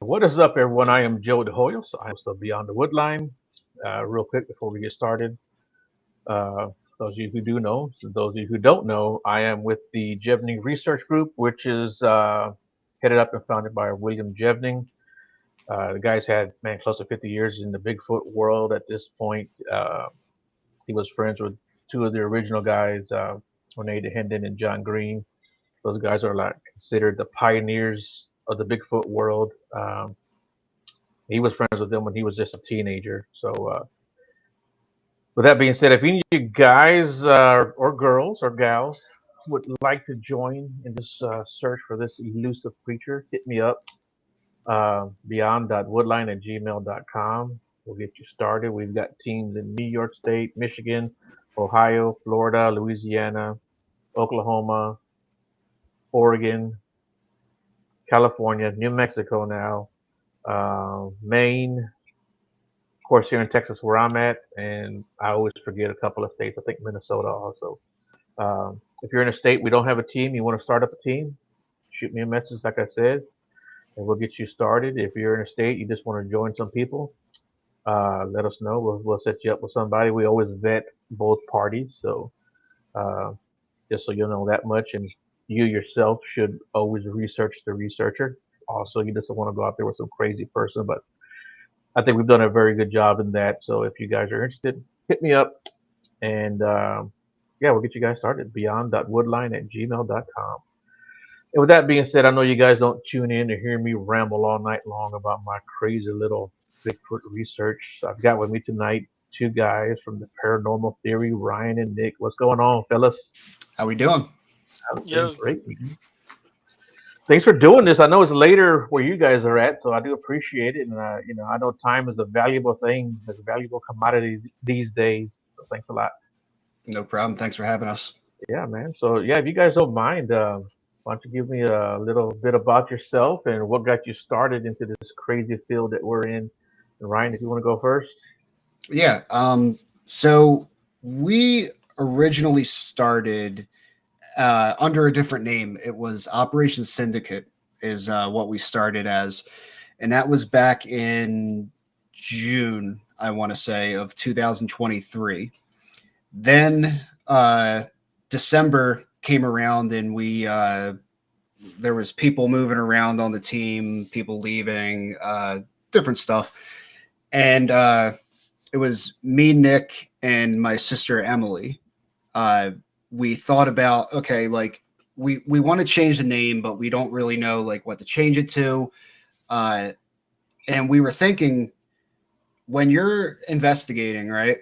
What is up, everyone? I am Joe DeHoyos. I am still Beyond the Woodline. Real quick before we get started, uh, those of you who do know, so those of you who don't know, I am with the Jevning Research Group, which is headed up and founded by William Jevning. The guy's had, man, close to 50 years in the Bigfoot world at this point. He was friends with two of the original guys, Rene Hendon and John Green. Those guys are like considered the pioneers of the Bigfoot world. He was friends with them when he was just a teenager. So, with that being said, if any of you guys or girls or gals would like to join in this search for this elusive creature, hit me up. Beyond.woodline@gmail.com. We'll get you started. We've got teams in New York State, Michigan, Ohio, Florida, Louisiana, Oklahoma, Oregon, California, New Mexico now, Maine, of course, here in Texas where I'm at, and I always forget a couple of states. I think Minnesota also. If you're in a state we don't have a team, you want to start up a team, shoot me a message, like I said, and we'll get you started. If you're in a state you just want to join some people, let us know. We'll set you up with somebody. We always vet both parties, so uh, just so you know that much. And you yourself should always research the researcher. Also, you just don't want to go out there with some crazy person, but I think we've done a very good job in that. So if you guys are interested, hit me up, and yeah, we'll get you guys started. Beyond.woodline@gmail.com. And with that being said, I know you guys don't tune in to hear me ramble all night long about my crazy little Bigfoot research. So I've got with me tonight two guys from the Paranormal Theory, Ryan and Nick. What's going on, fellas? How we doing? I'm doing Yo, great, man. Thanks for doing this. I know it's later where you guys are at, so I do appreciate it. And I know time is a valuable thing, it's a valuable commodity these days. So thanks a lot. No problem. Thanks for having us. Yeah, man. So yeah, if you guys don't mind, why don't you give me a little bit about yourself and what got you started into this crazy field that we're in? And Ryan, if you want to go first. Yeah. So we originally started under a different name. It was Operation Syndicate, is what we started as, and that was back in June, I want to say, of 2023. Then December came around, and we there was people moving around on the team, people leaving, different stuff, and it was me, Nick, and my sister Emily. Uh, we thought about, okay, like we want to change the name, but we don't really know like what to change it to. Uh, and we were thinking, when you're investigating, right?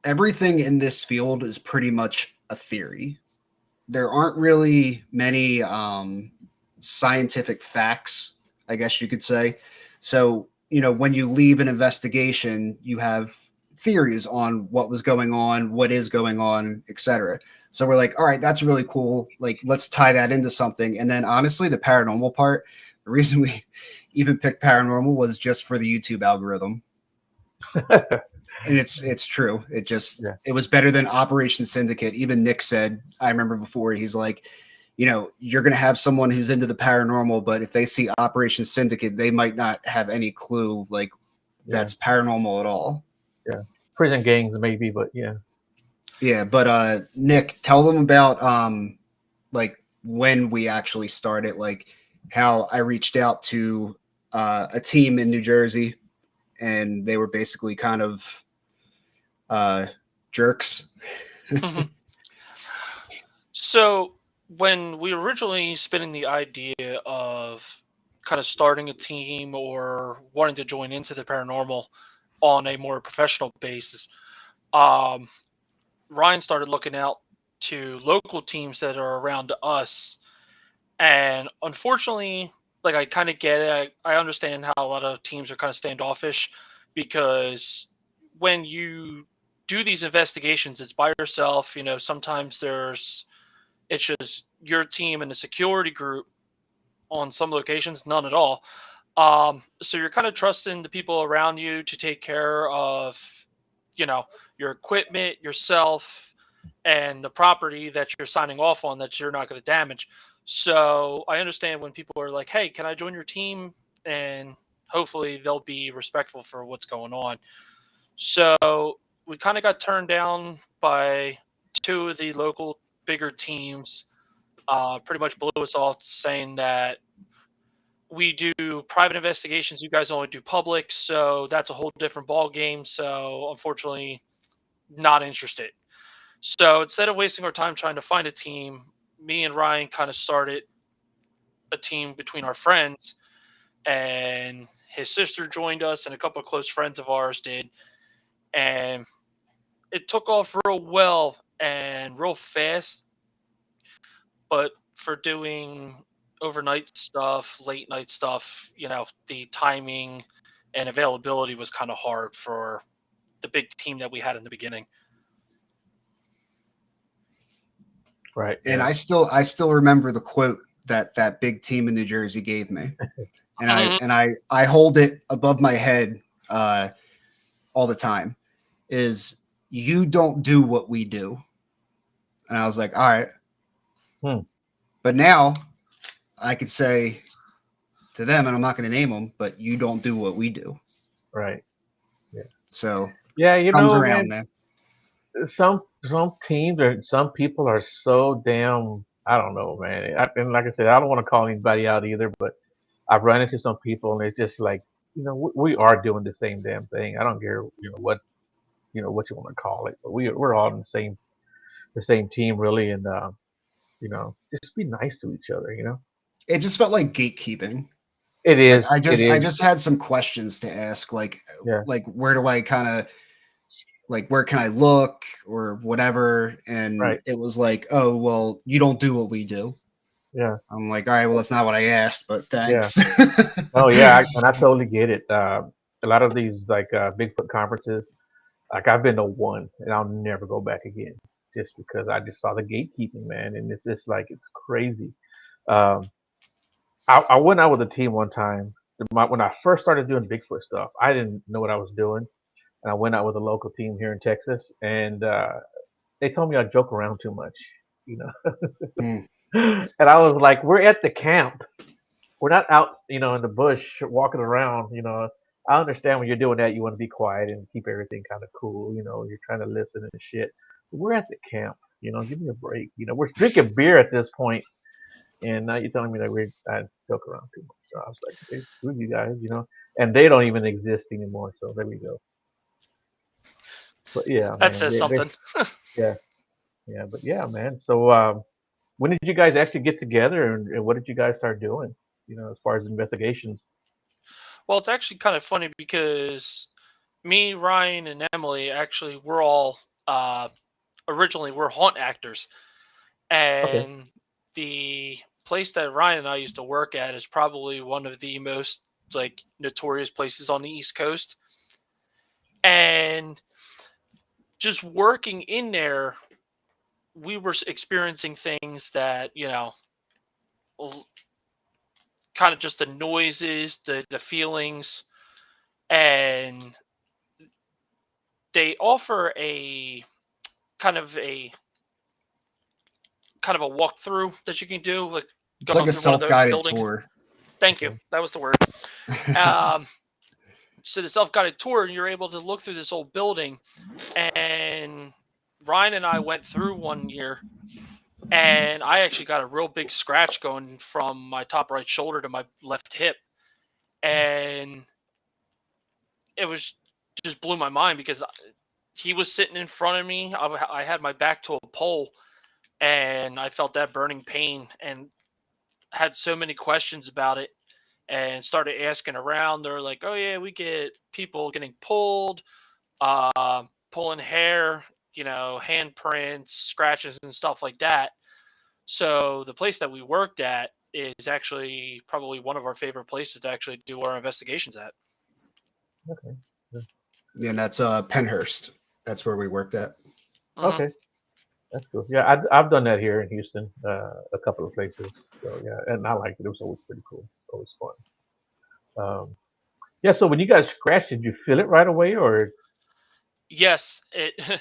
Everything in this field is pretty much a theory. There aren't really many scientific facts, I guess you could say. So, when you leave an investigation, you have theories on what was going on, what is going on, etc. So we're like, all right, that's really cool. Like, let's tie that into something. And then honestly, the paranormal part, the reason we even picked paranormal was just for the YouTube algorithm. And it's true. Yeah. It was better than Operation Syndicate. Even Nick said, I remember before, he's like, you're gonna have someone who's into the paranormal, but if they see Operation Syndicate, they might not have any clue like Yeah. that's paranormal at all. Yeah. Prison gangs maybe, but yeah. Yeah, but Nick, tell them about like when we actually started, like how I reached out to a team in New Jersey, and they were basically kind of uh, jerks. so when we were originally spinning the idea of kind of starting a team or wanting to join into the paranormal on a more professional basis, um, Ryan started looking out to local teams that are around us. And unfortunately, like I kind of get it. I understand how a lot of teams are kind of standoffish because when you do these investigations, it's by yourself. Sometimes it's just your team and a security group on some locations, none at all. So you're kind of trusting the people around you to take care of, you know, your equipment, yourself, and the property that you're signing off on that you're not going to damage. So I understand when people are like, "Hey, can I join your team?" and hopefully they'll be respectful for what's going on. So we kind of got turned down by two of the local bigger teams. Pretty much blew us off, saying that we do private investigations, you guys only do public, so that's a whole different ball game. So unfortunately, not interested. So instead of wasting our time trying to find a team, me and Ryan kind of started a team between our friends, and his sister joined us, and a couple of close friends of ours did, and it took off real well and real fast. But for doing overnight stuff, late night stuff, the timing and availability was kind of hard for the big team that we had in the beginning. Right. And Yeah. I still remember the quote that big team in New Jersey gave me, and I hold it above my head all the time. Is you don't do what we do, and I was like, all right. But now I could say to them, and I'm not going to name them, but you don't do what we do. Right. Yeah. So yeah, comes around, man. Some teams or some people are so damn. I don't know, man. And like I said, I don't want to call anybody out either, but I've run into some people, and it's just like, we are doing the same damn thing. I don't care, what you want to call it, but we're all in the same team, really, and just be nice to each other. It just felt like gatekeeping. It is. I It is. just had some questions to ask, like where do I kind of where can I look or whatever, and Right. it was like, oh well, you don't do what we do. Yeah. I'm like, all right, well, that's not what I asked, but thanks. Oh yeah, and I totally get it. A lot of these Bigfoot conferences, like I've been to one, and I'll never go back again, just because I just saw the gatekeeping, man, and it's just like it's crazy. Um, I went out with a team one time. When I first started doing Bigfoot stuff, I didn't know what I was doing, and I went out with a local team here in Texas, and they told me I joke around too much, Mm. and I was like, "We're at the camp. We're not out, in the bush walking around. I understand when you're doing that, you want to be quiet and keep everything kind of cool. You're trying to listen and shit. But we're at the camp. Give me a break. We're drinking beer at this point, and now you're telling me that I joke around too much. So I was like, hey, screw you guys, and they don't even exist anymore. So there we go. But yeah, that man, says something. yeah, but yeah, man. So when did you guys actually get together, and what did you guys start doing? As far as investigations. Well, it's actually kind of funny because me, Ryan, and Emily actually we're all originally we're haunt actors, Okay. and the place that Ryan and I used to work at is probably one of the most notorious places on the East Coast, and just working in there, we were experiencing things that kind of just the noises, the feelings, and they offer a kind of a walkthrough that you can do, like It's going like a through one of the self-guided buildings. tour. Thank you. That was the word. So the self-guided tour, and you're able to look through this old building. And Ryan and I went through one year, and I actually got a real big scratch going from my top right shoulder to my left hip. And it was just blew my mind because he was sitting in front of me. I had my back to a pole, and I felt that burning pain and had so many questions about it, and started asking around. They're like, oh yeah, we get people getting pulled, pulling hair, handprints, scratches, and stuff like that. So the place that we worked at is actually probably one of our favorite places to actually do our investigations at. Okay. Yeah, and that's Pennhurst. That's where we worked at. Mm-hmm. Okay. That's cool. Yeah, I've done that here in Houston, a couple of places. So yeah, and I liked it. It was always pretty cool. Always fun. Yeah. So when you guys scratched, did you feel it right away, or? Yes, Okay.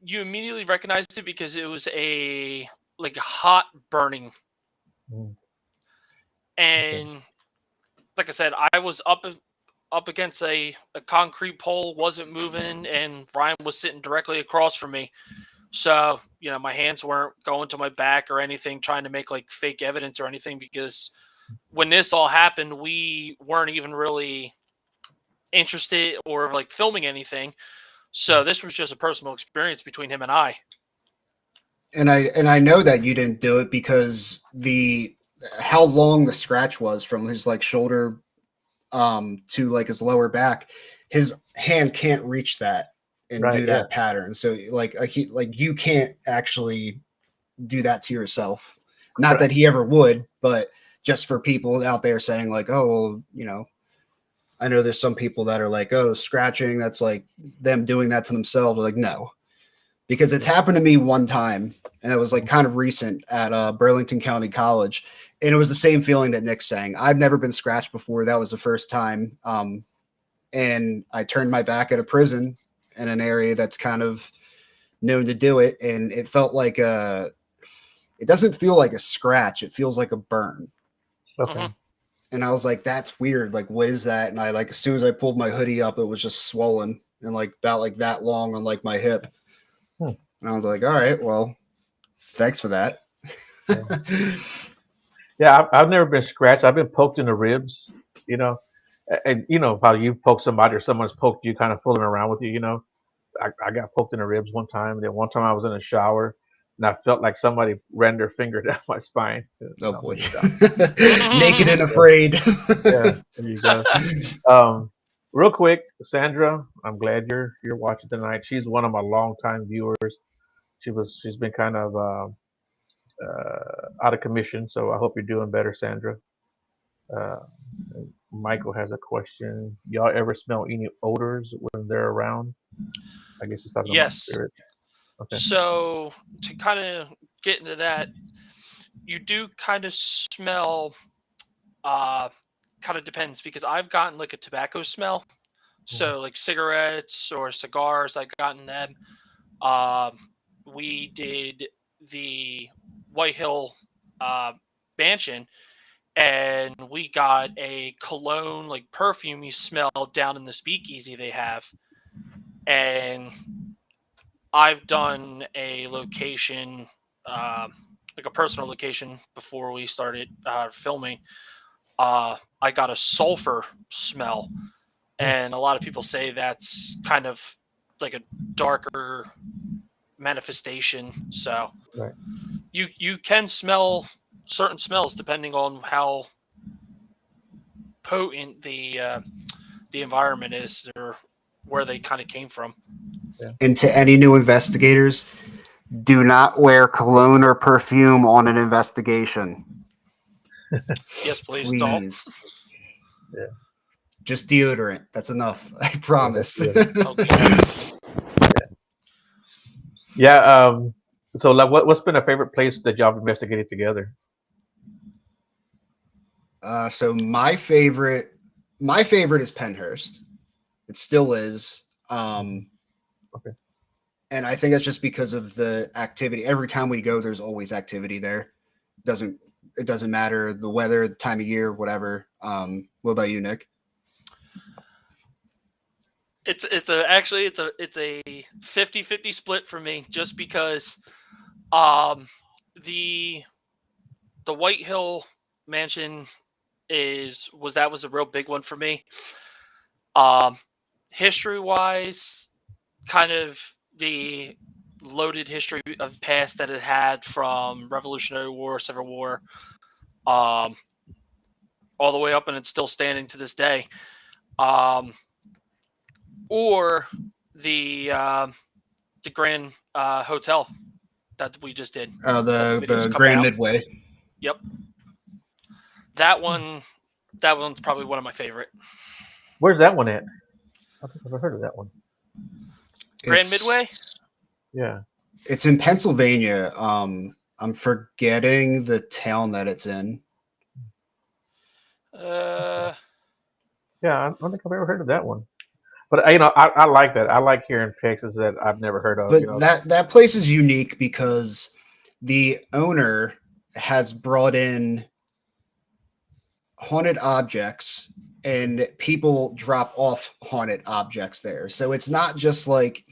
you immediately recognized it because it was a hot burning, Mm, okay. and like I said, I was up against a concrete pole, wasn't moving, and Ryan was sitting directly across from me. So, my hands weren't going to my back or anything, trying to make like fake evidence or anything, because when this all happened, we weren't even really interested or like filming anything. So this was just a personal experience between him and I. And I know that you didn't do it because how long the scratch was from his like shoulder to like his lower back, his hand can't reach that and do that pattern. So like you can't actually do that to yourself. Not that he ever would, but just for people out there saying like, oh, well, I know there's some people that are like, oh, scratching, that's like them doing that to themselves. Like, no, because it's happened to me one time, and it was like kind of recent at Burlington County College. And it was the same feeling that Nick's saying. I've never been scratched before. That was the first time. And I turned my back at a prison in an area that's kind of known to do it. And it felt like it doesn't feel like a scratch. It feels like a burn. Okay. And I was like, that's weird. Like, what is that? And I like, as soon as I pulled my hoodie up, it was just swollen and like about like that long on like my hip. And I was like, all right, well, thanks for that. Yeah, I've never been scratched. I've been poked in the ribs, and how you poke somebody or someone's poked you, kind of fooling around with you. I got poked in the ribs one time. And then one time I was in a shower and I felt like somebody ran their finger down my spine. Oh boy, naked and afraid. Yeah, there you go. Real quick, Sandra, I'm glad you're watching tonight. She's one of my longtime viewers. She's been kind of out of commission, so I hope you're doing better, Sandra. Uh, Michael has a question. Y'all ever smell any odors when they're around? I guess he's talking about spirits. Okay. So to kind of get into that, you do kind of smell. Kind of depends, because I've gotten like a tobacco smell. So like cigarettes or cigars, I've gotten them. We did the White Hill mansion, and we got a cologne, like perfumey smell down in the speakeasy they have. And I've done a location, like a personal location, before we started filming. I got a sulfur smell, and a lot of people say that's kind of like a darker manifestation. So you can smell certain smells depending on how potent the environment is, or where they kind of came from. And to any new investigators, do not wear cologne or perfume on an investigation. Yes, please don't. Yeah. Just deodorant. That's enough. I promise. Yeah. So, like, what's been a favorite place that y'all have investigated together? So my favorite is Pennhurst. It still is. Okay. And I think that's just because of the activity. Every time we go, there's always activity there. It doesn't matter the weather, the time of year, whatever. What about you, Nick? It's a 50-50 split for me, just because the White Hill mansion was a real big one for me. History wise, kind of the loaded history of the past that it had, from Revolutionary War, Civil War, all the way up, and it's still standing to this day. Or the Grand Hotel that we just did. The Grand Midway. Yep. That one's probably one of my favorite. Where's that one at? I think I've never heard of that one. Grand Midway? Yeah. It's in Pennsylvania. I'm forgetting the town that it's in. Yeah, I don't think I've ever heard of that one. But I like that. I like hearing places that I've never heard of. But that place is unique because the owner has brought in haunted objects, and people drop off haunted objects there. So it's not just like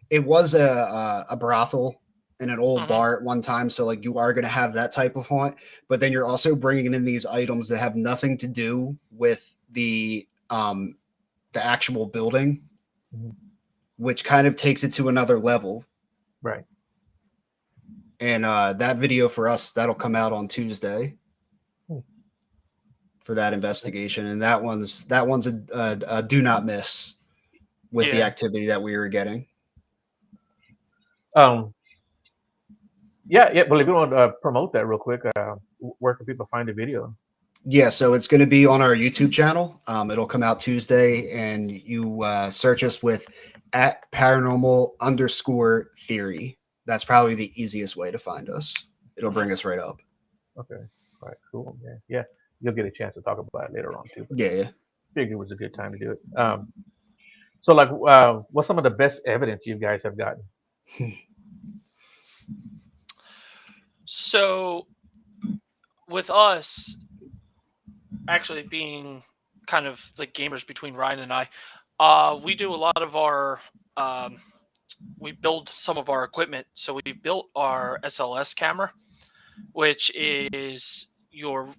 it was a brothel in an old bar at one time. So like you are going to have that type of haunt, but then you're also bringing in these items that have nothing to do with the actual building, which kind of takes it to another level. Right. And that video for us, that'll come out on Tuesday for that investigation. And that one's a do not miss with the activity that we were getting. Yeah. Well, if you want to promote that real quick, where can people find the video? Yeah, so it's going to be on our YouTube channel. It'll come out Tuesday, and you search us with @paranormal_theory. That's probably the easiest way to find us. It'll bring us right up. Okay. All right. Cool. Yeah. You'll get a chance to talk about it later on too. Yeah. Figured it was a good time to do it. So like, what's some of the best evidence you guys have gotten? So, with us actually being kind of like gamers between Ryan and I, we do a lot of our, we build some of our equipment. So we built our SLS camera, which is your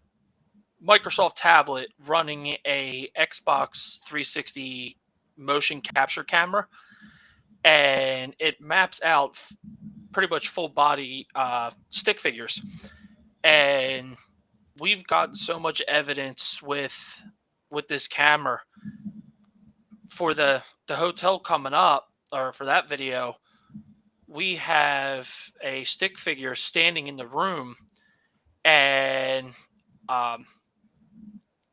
Microsoft tablet running a Xbox 360 motion capture camera, and it maps out pretty much full body stick figures. And we've gotten so much evidence with this camera for the hotel coming up, or for that video. We have a stick figure standing in the room, and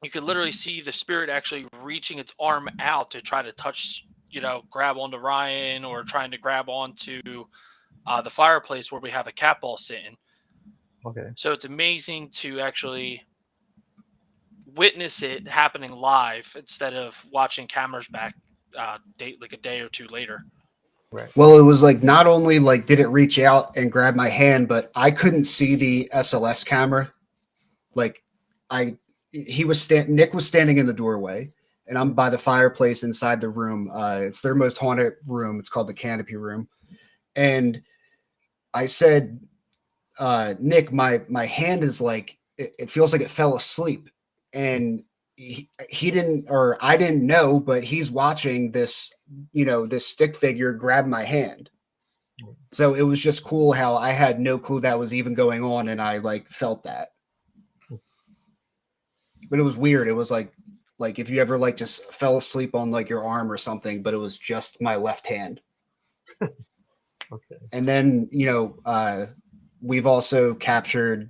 you could literally see the spirit actually reaching its arm out to try to touch, grab onto Ryan, or trying to grab onto the fireplace where we have a cat ball sitting. Okay. So it's amazing to actually witness it happening live instead of watching cameras back like a day or two later. Right. Well, it was like not only like did it reach out and grab my hand, but I couldn't see the SLS camera. Like Nick was standing in the doorway, and I'm by the fireplace inside the room. It's their most haunted room. It's called the Canopy Room. And I said, Nick, my hand is like, it feels like it fell asleep. And he didn't, or I didn't know, but he's watching this, this stick figure grab my hand. So it was just cool how I had no clue that was even going on, and I like felt that. But it was weird. It was like if you ever like just fell asleep on like your arm or something, but it was just my left hand. Okay. And then, we've also captured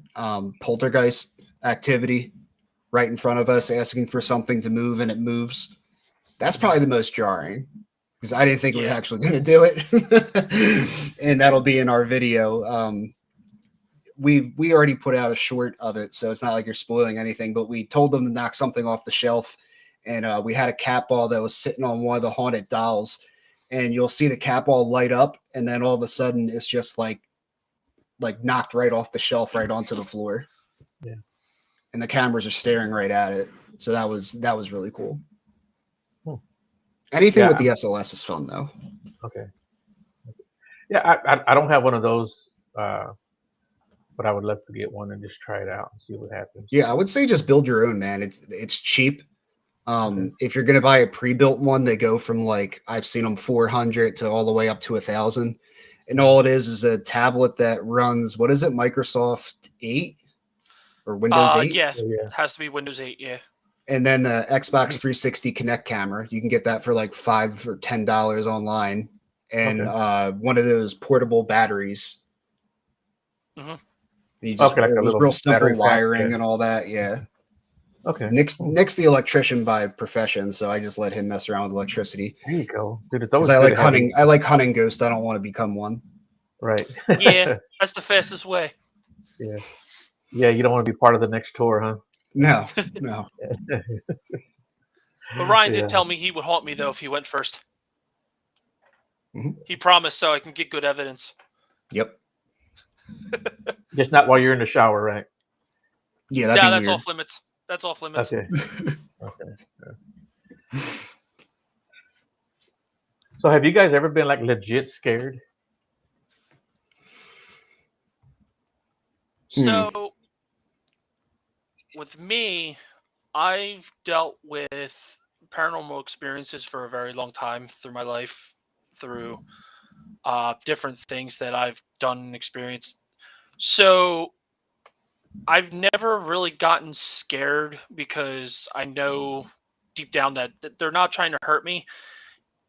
poltergeist activity right in front of us, asking for something to move, and it moves. That's probably the most jarring, because I didn't think it was actually going to do it. And that'll be in our video. We already put out a short of it, so it's not like you're spoiling anything, but we told them to knock something off the shelf, and we had a cat ball that was sitting on one of the haunted dolls, and you'll see the cat ball light up, and then all of a sudden it's just like knocked right off the shelf right onto the floor. Yeah. And the cameras are staring right at it. So that was really cool. Anything with the SLS is fun though. Okay. Yeah, I don't have one of those, but I would love to get one and just try it out and see what happens. Yeah, I would say just build your own, man. It's cheap. If you're gonna buy a pre-built one, they go from like I've seen them 400 to all the way up to 1,000, and all it is a tablet that runs, what is it, Microsoft 8 or Windows 8? Yeah, it has to be Windows 8. Yeah. And then the Xbox 360 Kinect camera, you can get that for like $5 or $10 online, and one of those portable batteries. Mm-hmm. You just, like it was real simple wiring and all that. Yeah. Okay. Nick's the electrician by profession, so I just let him mess around with electricity. There you go, dude. It's always I like hunting. I like hunting ghosts. I don't want to become one. Right. Yeah, that's the fastest way. Yeah. Yeah, you don't want to be part of the next tour, huh? No. But Ryan did tell me he would haunt me though if he went first. Mm-hmm. He promised, so I can get good evidence. Yep. Just not while you're in the shower, right? Yeah, that's off limits. That's off limits. Okay. Okay. Yeah. So have you guys ever been like legit scared? So with me, I've dealt with paranormal experiences for a very long time through my life, through different things that I've done and experienced. So I've never really gotten scared because I know deep down that they're not trying to hurt me.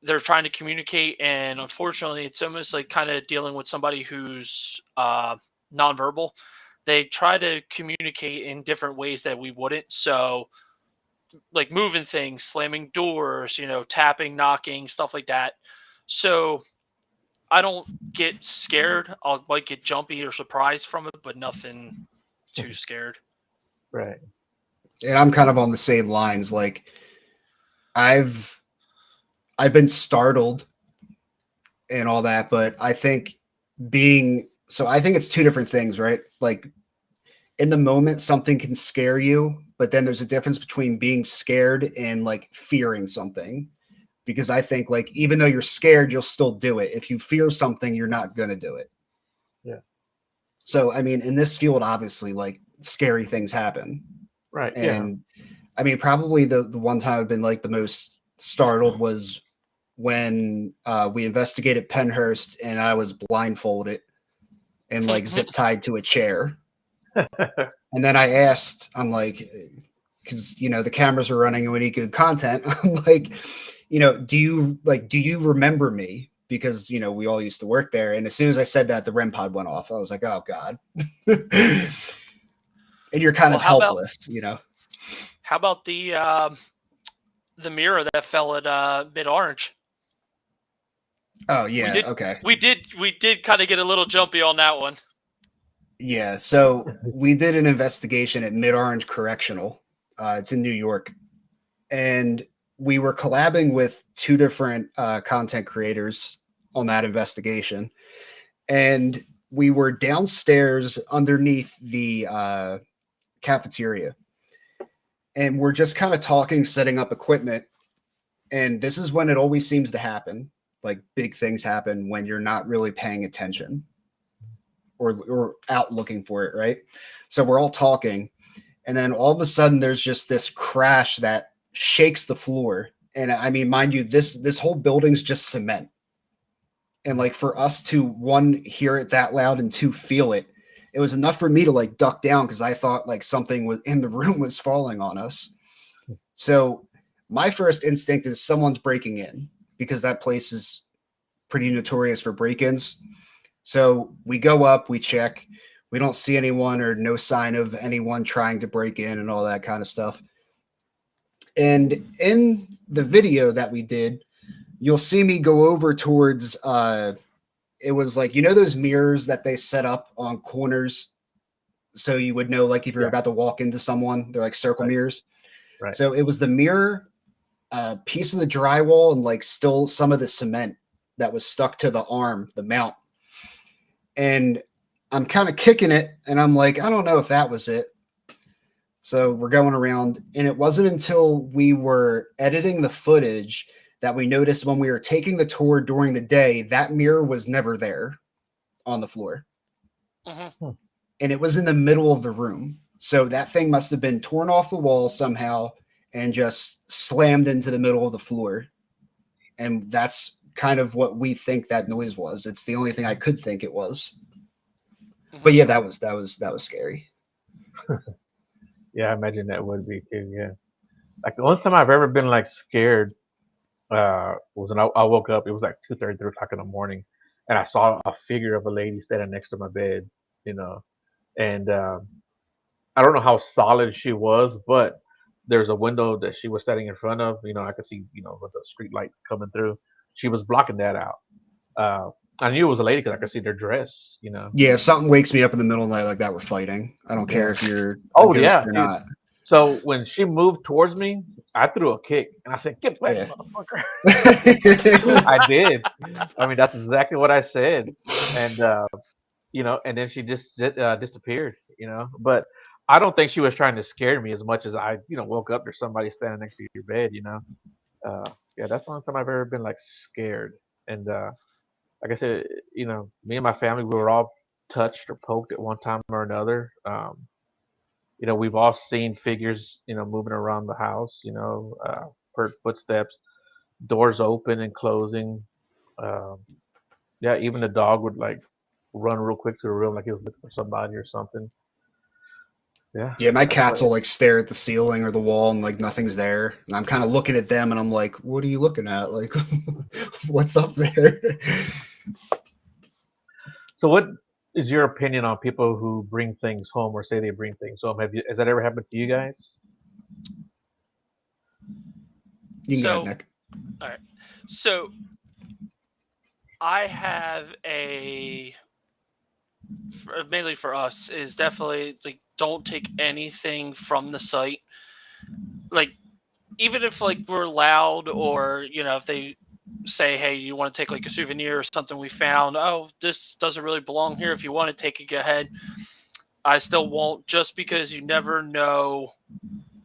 They're trying to communicate, and unfortunately, it's almost like kind of dealing with somebody who's nonverbal. They try to communicate in different ways that we wouldn't. So, like moving things, slamming doors, tapping, knocking, stuff like that. So I don't get scared. I'll might get jumpy or surprised from it, but nothing too scared. Right. And I'm kind of on the same lines. Like I've been startled and all that, but I think I think it's two different things, right? Like in the moment, something can scare you, but then there's a difference between being scared and like fearing something. Because I think like even though you're scared, you'll still do it. If you fear something, you're not gonna do it. Yeah. So I mean, in this field, obviously, like scary things happen. Right. Yeah. And I mean, probably the one time I've been like the most startled was when we investigated Pennhurst and I was blindfolded and like zip tied to a chair. And then I asked, I'm like, because the cameras are running and we need good content. I'm like, do you remember me? Because we all used to work there. And as soon as I said that, the REM pod went off. I was like, oh God. And you're kind of helpless, How about the mirror that fell at Mid Orange? Oh yeah, okay. We did kind of get a little jumpy on that one. Yeah, so we did an investigation at Mid Orange Correctional. It's in New York, and we were collabing with two different content creators on that investigation, and we were downstairs underneath the cafeteria, and we're just kind of talking, setting up equipment, and this is when it always seems to happen. Like big things happen when you're not really paying attention or out looking for it, right? So we're all talking, and then all of a sudden there's just this crash that shakes the floor. And I mean, mind you, this whole building's just cement. And like for us to one, hear it that loud, and two, feel it, it was enough for me to like duck down because I thought like something was in the room was falling on us. So my first instinct is someone's breaking in, because that place is pretty notorious for break-ins. So we go up, we check, we don't see anyone or no sign of anyone trying to break in and all that kind of stuff. And in the video that we did, you'll see me go over towards, it was like, those mirrors that they set up on corners so you would know, like if you're about to walk into someone, they're like circle mirrors. Right. So it was the mirror, piece of the drywall, and like still some of the cement that was stuck to the arm, the mount. And I'm kind of kicking it, and I'm like, I don't know if that was it. So we're going around, and it wasn't until we were editing the footage that we noticed when we were taking the tour during the day, that mirror was never there on the floor. Mm-hmm. And it was in the middle of the room. So that thing must have been torn off the wall somehow and just slammed into the middle of the floor. And that's kind of what we think that noise was. It's the only thing I could think it was. Mm-hmm. But yeah, that was scary. Yeah, I imagine that would be too. Yeah, like the only time I've ever been like scared was when I woke up. It was like 2:30, 3 o'clock in the morning, and I saw a figure of a lady standing next to my bed. And I don't know how solid she was, but there's a window that she was standing in front of. I could see with the street light coming through. She was blocking that out. I knew it was a lady because I could see their dress. Yeah, if something wakes me up in the middle of the night like that, we're fighting. I don't care if you're oh a ghost yeah, or dude. not. So when she moved towards me, I threw a kick and I said, "Get back, motherfucker!" I did. I mean, that's exactly what I said, and and then she just disappeared. But I don't think she was trying to scare me as much as I, woke up there's somebody standing next to your bed. Yeah, that's the only time I've ever been like scared. And like I said, me and my family, we were all touched or poked at one time or another. We've all seen figures, moving around the house. Heard footsteps, doors open and closing. Um, yeah, even the dog would like run real quick to the room like he was looking for somebody or something. Yeah, Yeah, my that's cats will what. like stare at the ceiling or the wall and like nothing's there. And I'm kind of looking at them and I'm like, what are you looking at? Like, what's up there? So, what is your opinion on people who bring things home or say they bring things home? Has that ever happened to you guys? You can go ahead, So, Nick. all right. So, I have mainly for us is definitely like don't take anything from the site. Like even if like we're loud or if they say, hey, you want to take like a souvenir or something we found, oh, this doesn't really belong here, if you want to take it, go ahead. I still won't, just because you never know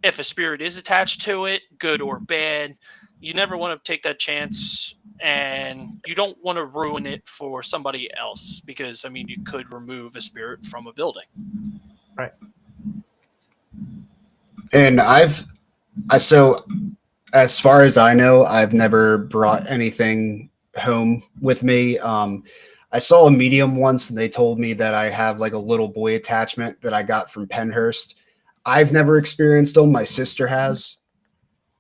if a spirit is attached to it, good or bad. You never want to take that chance, and you don't want to ruin it for somebody else, because I mean you could remove a spirit from a building. Right. And so as far as I know, I've never brought anything home with me. I saw a medium once and they told me that I have like a little boy attachment that I got from Pennhurst. I've never experienced them. My sister has.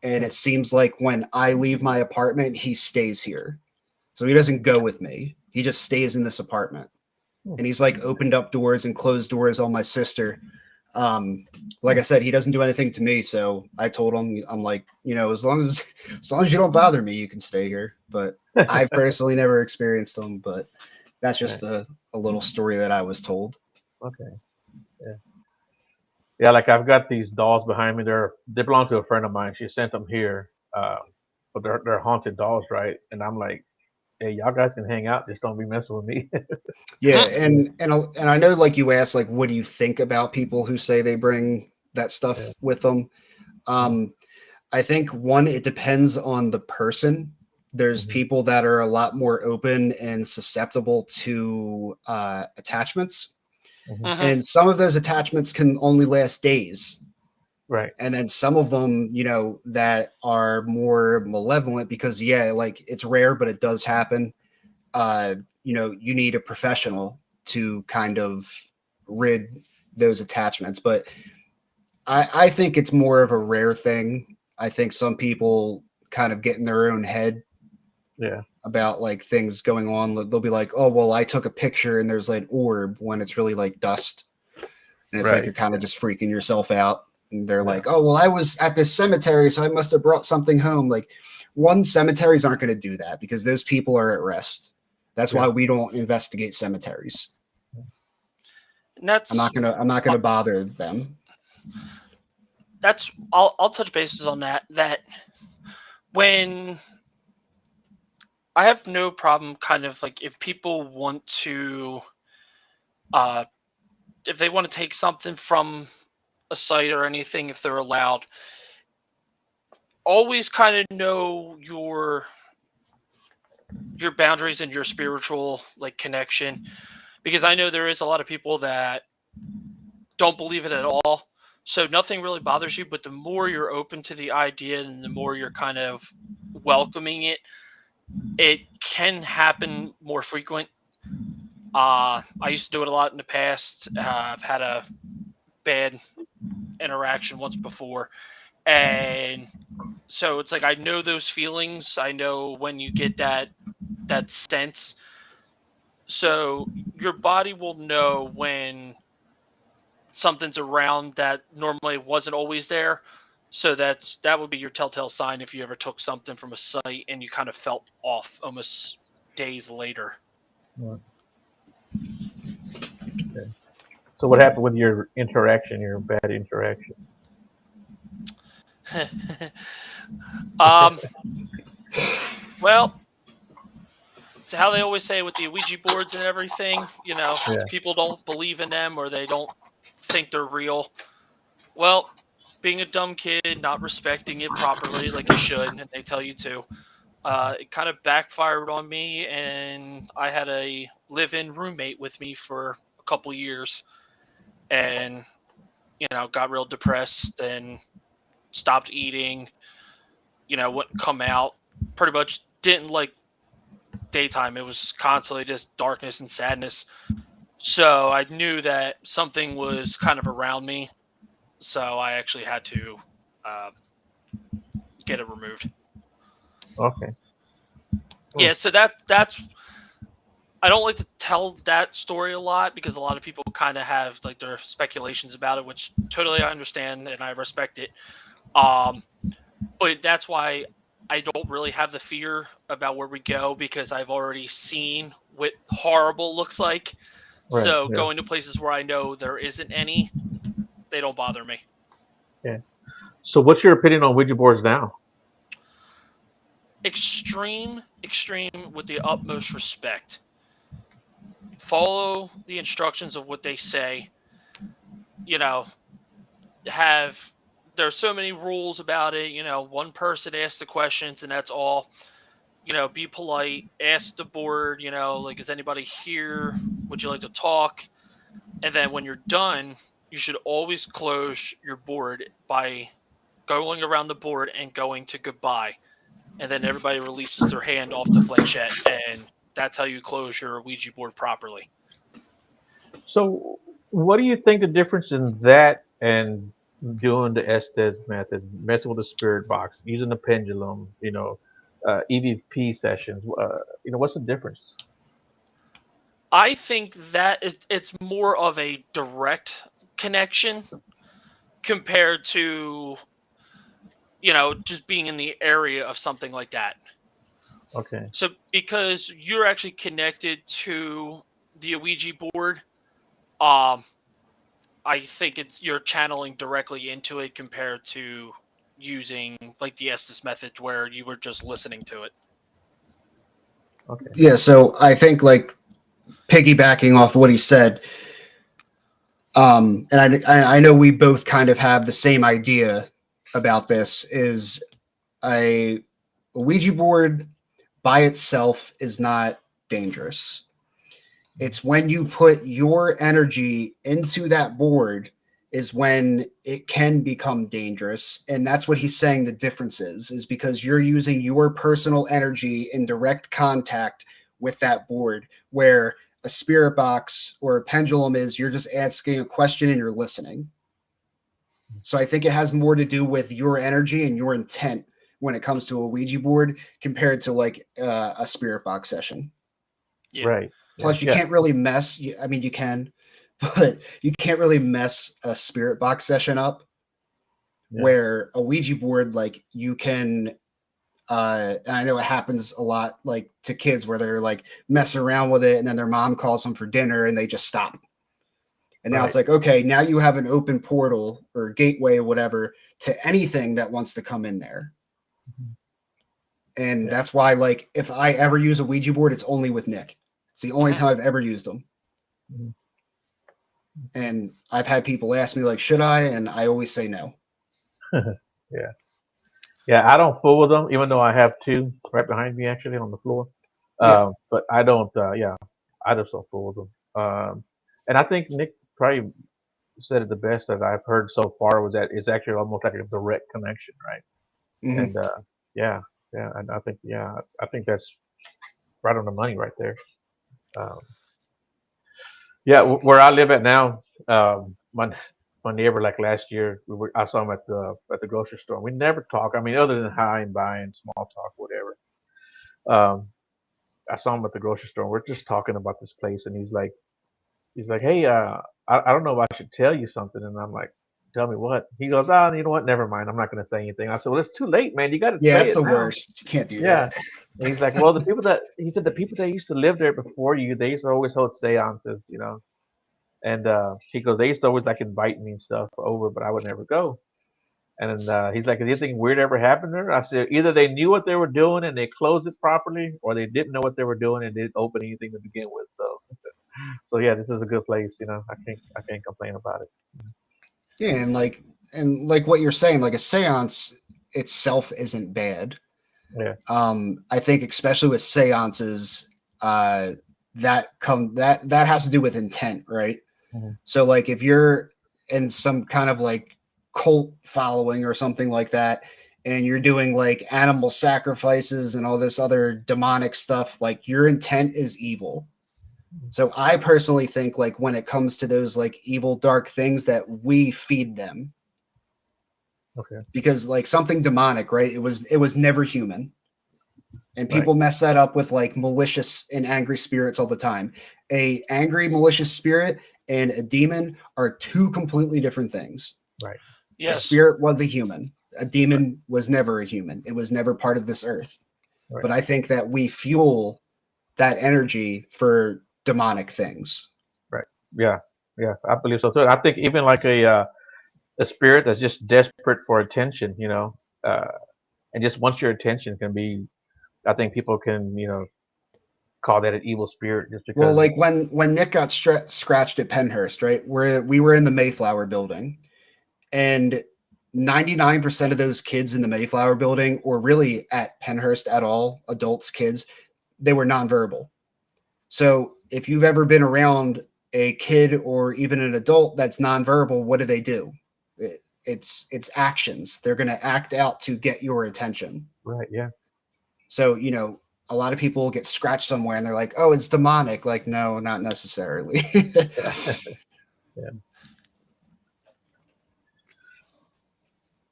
And it seems like when I leave my apartment, he stays here. So he doesn't go with me. He just stays in this apartment. And he's like opened up doors and closed doors on my sister. Like I said, he doesn't do anything to me. So I told him, I'm like, as long as you don't bother me, you can stay here. But I've personally never experienced them. But that's just Right. a little story that I was told. Okay. Yeah. Yeah, like I've got these dolls behind me. They belong to a friend of mine. She sent them here, but they're haunted dolls, right? And I'm like, hey, y'all guys can hang out. Just don't be messing with me. Yeah, Yeah. and I know like you asked like what do you think about people who say they bring that Yeah. stuff with them? Mhm. Um, I think one, it depends on the person. There's Mhm. people that are a lot more open and susceptible to attachments, Mhm. Mm-hmm. and some of those attachments can only last days. Right. And then some of them, that are more malevolent because yeah, like it's rare, but it does happen. Uh, you need a professional to kind of rid those attachments. But I think it's more of a rare thing. I think some people kind of get in their own head Yeah. about like things going on. They'll be like, oh, well, I took a picture and there's like an orb when it's really like dust. And it's like Right. you're kind of just freaking yourself out. And they're Yeah. like, oh, well, I was at this cemetery, so I must have brought something home. Like, one, cemeteries aren't going to do that because those people are at rest. That's why Yeah. we don't investigate cemeteries. And that's I'm not gonna bother them. I'll touch bases on that. That when I have no problem, kind of like if people want to, uh, if they want to take something from a site or anything, if they're allowed, always kind of know your boundaries and your spiritual like connection, because I know there is a lot of people that don't believe it at all. So nothing really bothers you, but the more you're open to the idea and the more you're kind of welcoming it, it can happen more frequent. I used to do it a lot in the past. I've had a bad interaction once before, and so it's like I know those feelings. I know when you get that sense. So your body will know when something's around that normally wasn't always there. So that would be your telltale sign if you ever took something from a site and you kind of felt off almost days later. Yeah. Okay. So what happened with your interaction? Your bad interaction? um, well, how they always say with the Ouija boards and everything, Yeah. people don't believe in them or they don't think they're real. Well, being a dumb kid, not respecting it properly like you should, and they tell you to, it kind of backfired on me, and I had a live-in roommate with me for a couple years, and got real depressed and stopped eating. Wouldn't come out. Pretty much didn't like daytime. It was constantly just darkness and sadness. So I knew that something was kind of around me. So I actually had to uh, get it removed. Okay. Yeah. So that's I don't like to tell that story a lot because a lot of people kind of have like their speculations about it, which totally I understand and I respect it. Um, but that's why I don't really have the fear about where we go because I've already seen what horrible looks like. Right. So Yeah. going to places where I know there isn't any, they don't bother me. Yeah. So, what's your opinion on Ouija boards now? Extreme, extreme with the utmost respect. Follow the instructions of what they say. You know, have there's so many rules about it. One person asks the questions and that's all. Be polite. Ask the board. Like, is anybody here? Would you like to talk? And then when you're done, you should always close your board by going around the board and going to goodbye. And then everybody releases their hand off the flanchette, and that's how you close your Ouija board properly. So, what do you think the difference in that and doing the Estes method, messing with the spirit box, using the pendulum, EVP sessions? What's the difference? I think that it's more of a direct connection compared to just being in the area of something like that. Okay. So because you're actually connected to the Ouija board, um, I think you're channeling directly into it compared to using like the Estes method where you were just listening to it. Okay. Yeah, so I think like piggybacking off what he said, and I know we both kind of have the same idea about this is a Ouija board by itself is not dangerous. It's when you put your energy into that board is when it can become dangerous. And that's what he's saying the difference is because you're using your personal energy in direct contact with that board, where a spirit box or a pendulum is you're just asking a question and you're listening. So I think it has more to do with your energy and your intent when it comes to a Ouija board compared to like a spirit box session. Yeah. Right. Plus, you can't really mess. I mean, you can, but you can't really mess a spirit box session up. Yeah. Where a Ouija board, like you can, and I know it happens a lot, like to kids where they're like messing around with it, and then their mom calls them for dinner, and they just stop. And now it's like, okay, now you have an open portal or gateway or whatever to anything that wants to come in there. And that's why, like, if I ever use a Ouija board, it's only with Nick. It's the only time I've ever used them. Mhm. And I've had people ask me, like, should I? And I always say no. Yeah. Yeah, I don't fool with them, even though I have two right behind me actually on the floor. But I don't. I just don't fool with them. And I think Nick probably said it the best that I've heard so far was that it's actually almost like a direct connection, right? Mhm. And yeah, and I think that's right on the money right there. Um, yeah, where I live at now, my neighbor like last year I saw him at the grocery store. We never talk. I mean, other than hi and bye and small talk, whatever. Um, I saw him at the grocery store. We're just talking about this place, and he's like, hey, I don't know if I should tell you something, and I'm like, tell me what? He goes, oh, you know what? Never mind. I'm not going to say anything. I said, well, it's too late, man. You got to Yeah, say it's it the now. worst. You can't do Yeah. that. And he's like, well, the people that used to live there before you, they used to always hold seances, And he goes, they used to always like invite me and stuff over, but I would never go. And he's like, did anything weird ever happen there? I said, either they knew what they were doing and they closed it properly, or they didn't know what they were doing and didn't open anything to begin with. So yeah, this is a good place. I can't complain about it. Yeah, and like and like what you're saying, like a seance itself isn't bad. Yeah. I think especially with seances, that has to do with intent, right? Mm-hmm. So like if you're in some kind of like cult following or something like that, and you're doing like animal sacrifices and all this other demonic stuff, like your intent is evil. So I personally think like when it comes to those like evil dark things that we feed them, Okay. because like something demonic, right? It was never human. And Right. people mess that up with like malicious and angry spirits all the time. A angry malicious spirit and a demon are two completely different things. Right. A Yes. spirit was a human. A demon was never a human. It was never part of this earth. Right. But I think that we fuel that energy for demonic things. Right. Yeah. Yeah. I believe so too. I think even like a spirit that's just desperate for attention, and just wants your attention can be. I think people can, call that an evil spirit just Well, because. like when Nick got scratched at Pennhurst, right? Where we were in the Mayflower building, and 99% of those kids in the Mayflower building, or really at Pennhurst at all, adults, kids, they were nonverbal. So if you've ever been around a kid or even an adult that's nonverbal, what do? It's actions. They're going to act out to get your attention. Right. Yeah. So, a lot of people get scratched somewhere and they're like, oh, it's demonic. Like, no, not necessarily. Yeah.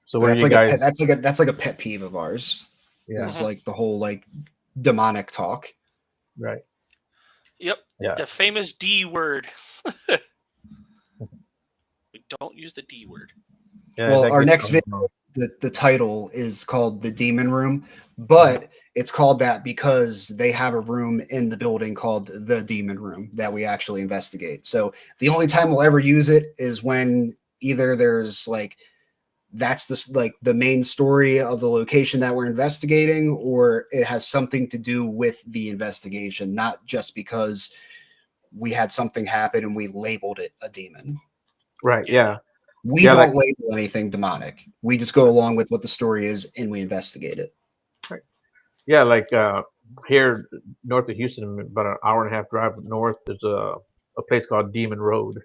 So what are you guys? That's like a pet peeve of ours. Yeah. Is like the whole like demonic talk. Right. Yep. Yeah. The famous D word. We don't use the D word. Yeah. Well, that our gets next them, video, the title is called The Demon Room, but it's called that because they have a room in the building called the Demon Room that we actually investigate. So the only time we'll ever use it is when either there's like that's the main story of the location that we're investigating, or it has something to do with the investigation, not just because we had something happen and we labeled it a demon. Right. Yeah. We Yeah, don't like- label anything demonic. We just go along with what the story is and we investigate it. Yeah. Like here north of Houston, about an hour and a half drive north, there's a place called Demon Road.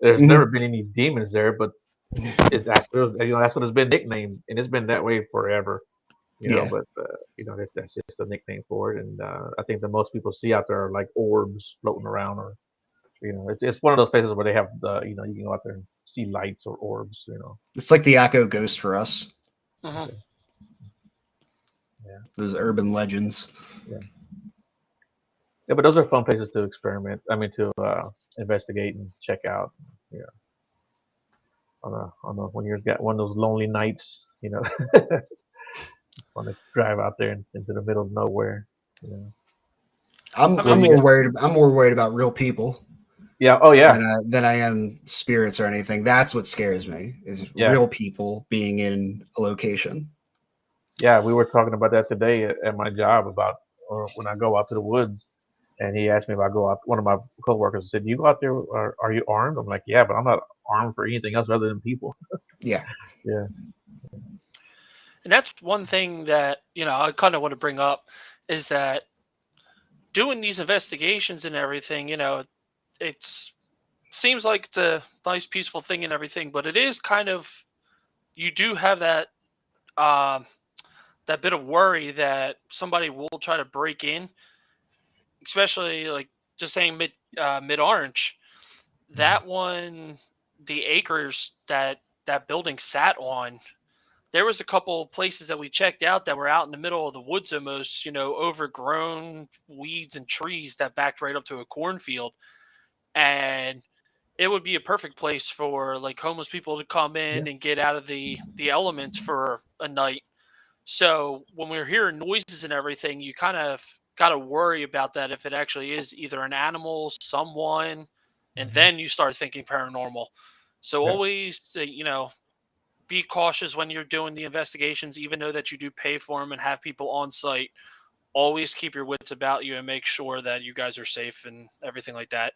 There's Mhm. never been any demons there, but that's what it's been nicknamed, and it's been that way forever. Yeah. But that's just a nickname for it, and I think the most people see out there are like orbs floating around, or it's one of those places where they have you can go out there and see lights or orbs. It's like the Akko ghost for us. Mhm. Yeah. Those urban legends. Yeah, but those are fun places to experiment. I mean, to investigate and check out. Yeah, when you've got one of those lonely nights, it's fun to drive out there into the middle of nowhere. I'm I mean, more worried about real people Yeah. Oh yeah. than I am spirits or anything. That's what scares me is Yeah. real people being in a location. Yeah, we were talking about that today at my job about when I go out to the woods, and he asked me if I go out. One of my coworkers said, "You go out there? Are you armed?" I'm like, "Yeah, but I'm not armed for anything else other than people." Yeah. Yeah. and that's one thing that I kind of want to bring up is that doing these investigations and everything, it's seems like it's a nice peaceful thing and everything, but it is kind of you do have that that bit of worry that somebody will try to break in, especially like just saying mid orange. That one, the acres that building sat on, there was a couple places that we checked out that were out in the middle of the woods almost, overgrown weeds and trees that backed right up to a cornfield. And it would be a perfect place for like homeless people to come Yeah. in and get out of the elements for a night. So when we're hearing noises and everything, you kind of got to worry about that if it actually is either an animal, someone, and then you start thinking paranormal. So Yeah. always, be cautious when you're doing the investigations, even though that you do pay for them and have people on site. Always keep your wits about you and make sure that you guys are safe and everything like that.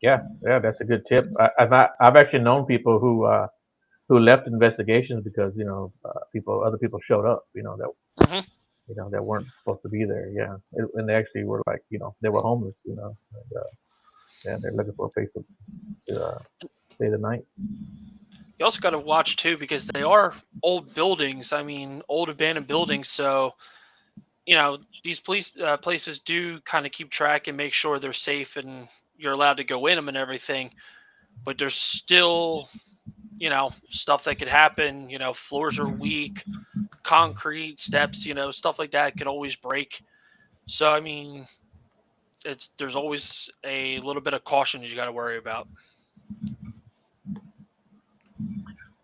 Yeah, that's a good tip. I've actually known people who who left investigations because other people showed up, Hmm. that weren't supposed to be there. Yeah, and they actually were like, they were homeless, and they're looking for a place to stay the night. You also got to watch too because they are old buildings. I mean, old abandoned buildings. So these police places do kind of keep track and make sure they're safe and you're allowed to go in them and everything. But there's still stuff that could happen. Floors are weak, concrete steps. Stuff like that could always break. So I mean, there's always a little bit of caution you got to worry about.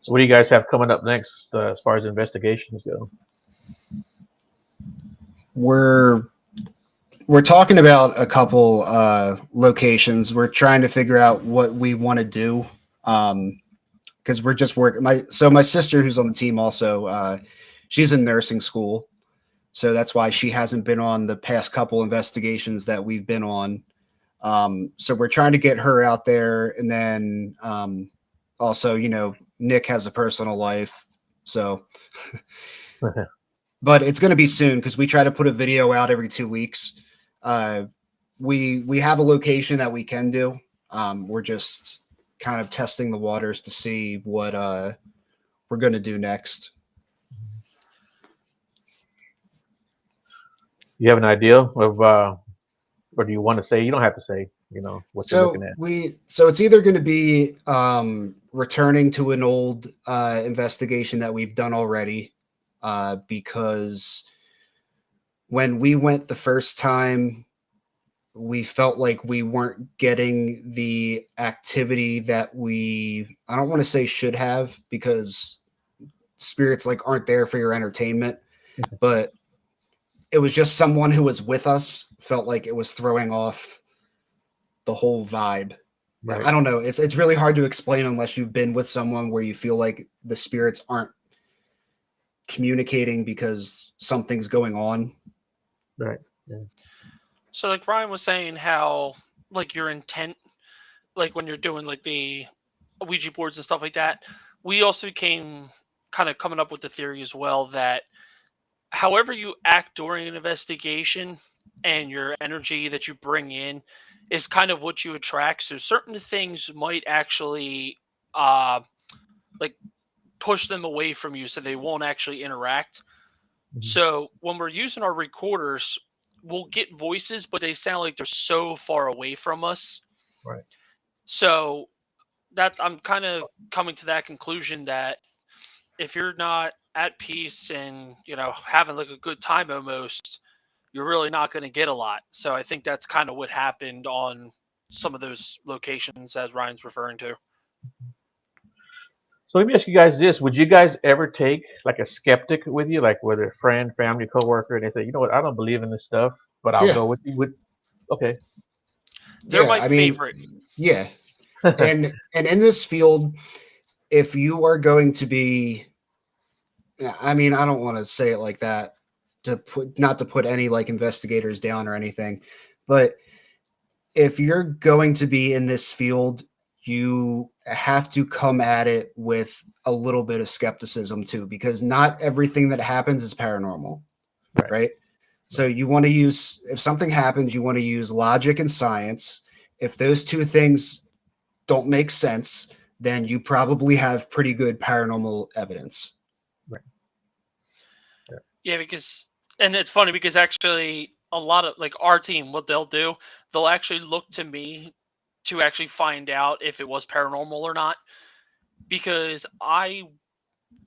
So what do you guys have coming up next as far as investigations go? We're talking about a couple locations. We're trying to figure out what we want to do. Because we're just working. My sister, who's on the team, also she's in nursing school, so that's why she hasn't been on the past couple investigations that we've been on. So we're trying to get her out there, and then also, Nick has a personal life, so. But it's going to be soon because we try to put a video out every 2 weeks. We have a location that we can do. We're just kind of testing the waters to see what we're going to do next. You have an idea of, or do you want to say? You don't have to say. What you're looking at. So it's either going to be returning to an old investigation that we've done already, because when we went the first time, we felt like we weren't getting the activity that I don't want to say should have, because spirits aren't there for your entertainment, but it was just someone who was with us felt like it was throwing off the whole vibe. Right. I don't know. It's really hard to explain unless you've been with someone where you feel like the spirits aren't communicating because something's going on. Right. Yeah. So like Ryan was saying how your intent, when you're doing the Ouija boards and stuff like that, we also came kind of coming up with the theory as well that however you act during an investigation and your energy that you bring in is kind of what you attract. So certain things might actually push them away from you so they won't actually interact. Mm-hmm. So when we're using our recorders, we'll get voices, but they sound like they're so far away from us. Right. So that I'm kind of coming to that conclusion that if you're not at peace and having a good time almost, you're really not going to get a lot. So I think that's kind of what happened on some of those locations as Ryan's referring to. So let me ask you guys this: would you guys ever take a skeptic with you, whether a friend, family, coworker, and they say, you know what, I don't believe in this stuff, but I'll go with you? Okay. They're my favorite. Yeah. and in this field, if you are going to be, I don't want to say it like that not to put any investigators down or anything, but if you're going to be in this field, you have to come at it with a little bit of skepticism too, because not everything that happens is paranormal, right? So you want to use, if something happens, you want to use logic and science. If those two things don't make sense, then you probably have pretty good paranormal evidence. Right. Yeah, and it's funny because actually a lot of our team, what they'll do, they'll actually look to me to actually find out if it was paranormal or not, because I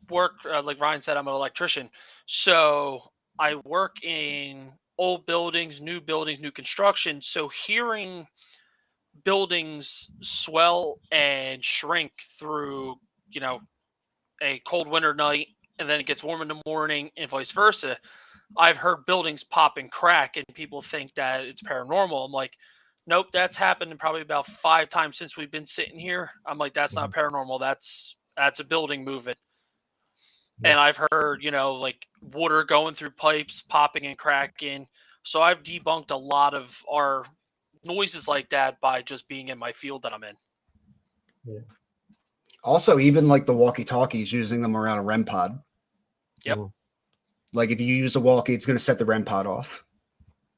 work, like Ryan said, I'm an electrician. So I work in old buildings, new construction. So hearing buildings swell and shrink through, a cold winter night, and then it gets warm in the morning and vice versa. I've heard buildings pop and crack and people think that it's paranormal. I'm like, nope, that's happened probably about 5 times since we've been sitting here. I'm like, that's not paranormal. That's a building moving. Yeah. And I've heard, water going through pipes, popping and cracking. So I've debunked a lot of our noises like that by just being in my field that I'm in. Yeah. Also, even like the walkie-talkies, using them around a REM pod. Yep. Like if you use a walkie, it's going to set the REM pod off.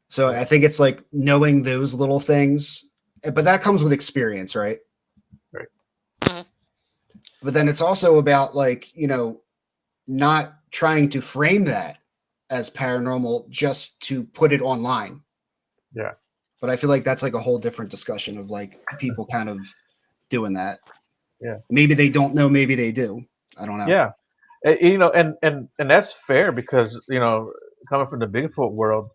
So Yeah. I think it's like knowing those little things, but that comes with experience, right? Right. Mhm. But then it's also about like, not trying to frame that as paranormal just to put it online. Yeah. But I feel like that's like a whole different discussion of like people kind of doing that. Yeah. Maybe they don't know, maybe they do. I don't know. Yeah. And that's fair because coming from the Bigfoot world,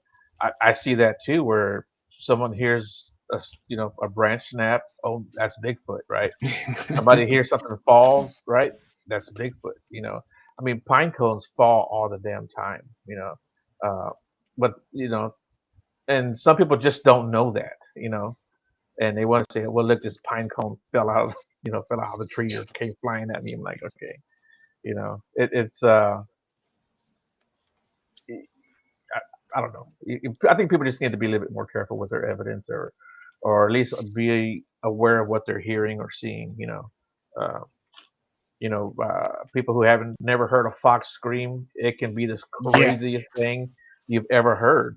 I see that too, where someone hears a branch snap. Oh, that's Bigfoot, right? Somebody hears something falls, right? That's Bigfoot. I mean, pine cones fall all the damn time. Uh, but and some people just don't know that. And they want to say, well, look, this pine cone fell out, fell out of the tree or came flying at me. I'm like, okay, it's I don't know. I think people just need to be a little bit more careful with their evidence, or at least be aware of what they're hearing or seeing. Uh, people who haven't never heard a fox scream, it can be the Yeah. craziest thing you've ever heard.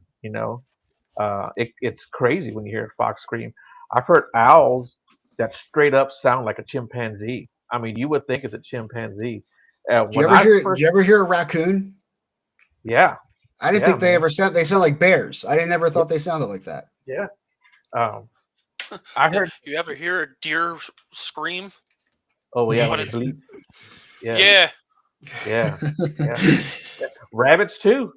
It's crazy when you hear a fox scream. I've heard owls that straight up sound like a chimpanzee. I mean, you would think it's a chimpanzee. Do you When ever I hear? Do first, you ever hear a raccoon? yeah, I didn't yeah, think they man, ever sound. They sound like bears. I didn't never yeah, thought they sounded like that. yeah. Um, I Yeah. heard. You ever hear a deer scream Oh yeah, when when they it's bleat. Yeah, yeah. yeah, yeah. Rabbits too.